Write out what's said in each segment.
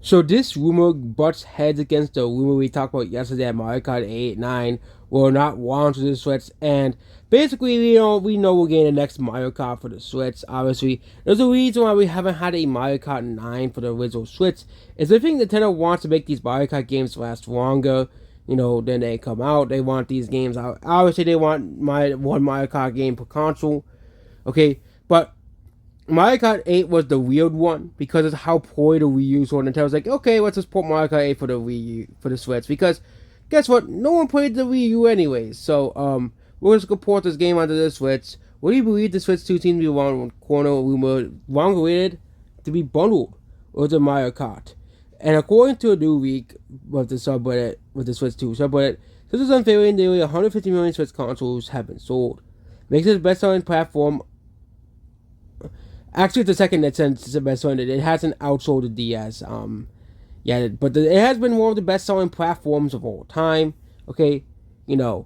So this rumor butts heads against the rumor we talked about yesterday that Mario Kart 8, 9 will not launch to the Switch, and basically, we know we're getting the next Mario Kart for the Switch. Obviously, there's a reason why we haven't had a Mario Kart 9 for the original Switch. Is I think Nintendo wants to make these Mario Kart games last longer. Then they come out. They want these games out. Obviously, they want one Mario Kart game per console. Okay, but Mario Kart 8 was the weird one because of how poor the Wii U. So Nintendo's like, okay, let's just put Mario Kart 8 for the Wii U, for the Switch, because guess what? No one played the Wii U anyways. So we're just gonna port this game onto the Switch. What do you believe the Switch 2 seems to be one corner rumor long awaited to be bundled with the Mario Kart? And according to a new leak with the subreddit, with the Switch 2 subreddit, this is unveiling nearly 150 million Switch consoles have been sold. Makes it the best-selling platform. Actually, it's the second that since the best one. It hasn't outsold the DS. Yeah, but it has been one of the best-selling platforms of all time. Okay, you know,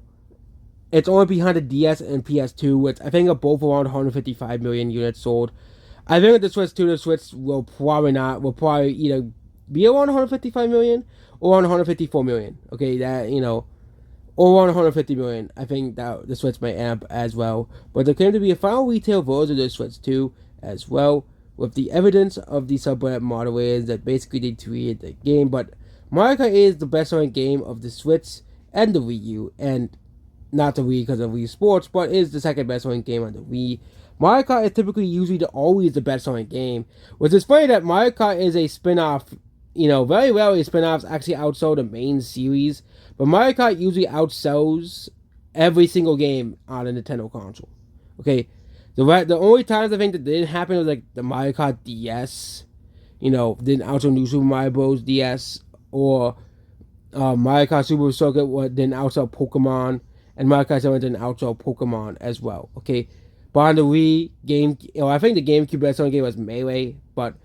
it's only behind the DS and PS2, which I think are both around 155 million units sold. I think with the Switch 2, the Switch will probably not. Will probably either be around 155 million or around 154 million. Okay, or around 150 million. I think that the Switch might amp as well. But there came to be a final retail version of the Switch 2 as well, with the evidence of the subreddit moderators that basically they tweeted the game. But Mario Kart is the best selling game of the Switch and the Wii U, and not the Wii because of Wii Sports, but is the second best selling game on the Wii. Mario Kart is typically usually always the best selling game, which is funny that Mario Kart is a spin off. Very rarely spin offs actually outsell the main series, but Mario Kart usually outsells every single game on a Nintendo console. Okay, the only times I think that didn't happen was like the Mario Kart DS, didn't outsell New Super Mario Bros. DS, or Mario Kart Super Circuit didn't outsell Pokemon, and Mario Kart 7 didn't outsell Pokemon as well. Okay, but on the Wii game, I think the GameCube best selling game was Melee, but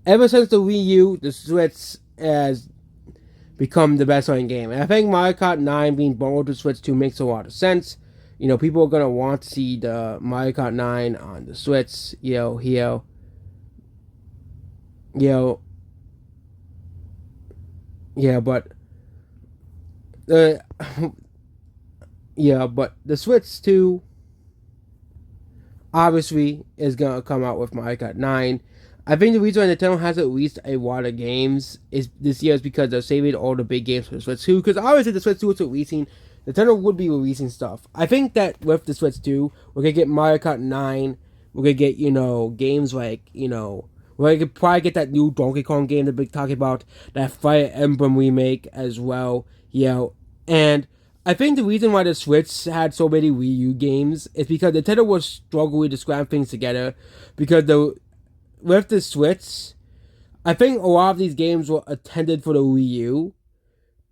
ever since the Wii U, the Switch has become the best selling game. And I think Mario Kart 9 being bundled to Switch 2 makes a lot of sense. People are going to want to see the Mario Kart 9 on the Switch, here. Yeah, but the yeah, but the Switch 2 obviously is gonna come out with Mario Kart 9. I think the reason why Nintendo hasn't released a lot of games is this year is because they're saving all the big games for the Switch 2. Because obviously the Switch 2 is releasing, Nintendo would be releasing stuff. I think that with the Switch 2, we're gonna get Mario Kart 9. We're gonna get games like we're gonna probably get that new Donkey Kong game that we're talking about, that Fire Emblem remake as well. And I think the reason why the Switch had so many Wii U games is because Nintendo was struggling to scram things together. Because with the Switch, I think a lot of these games were intended for the Wii U,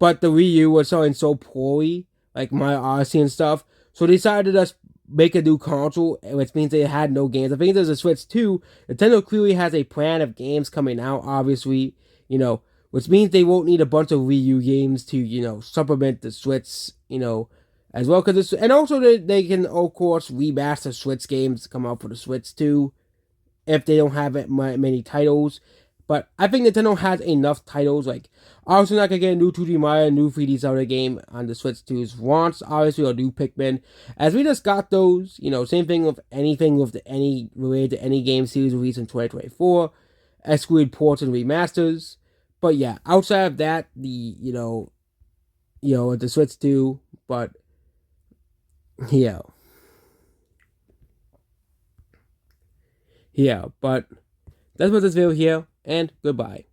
but the Wii U was selling so poorly, like Mario Odyssey and stuff. So they decided to just make a new console, which means they had no games. I think there's a Switch 2. Nintendo clearly has a plan of games coming out, obviously, which means they won't need a bunch of Wii U games to, supplement the Switch, as well. And also they can, of course, remaster Switch games to come out for the Switch too, if they don't have many titles. But I think Nintendo has enough titles. Like, obviously not gonna get a new 2D Mario, new 3D Zelda game on the Switch 2's launch. Obviously, or new Pikmin, as we just got those. Same thing with anything with any related to any game series released in 2024, exclude ports and remasters. But yeah, outside of that, the Switch 2. But yeah, but that's what this video here, and goodbye.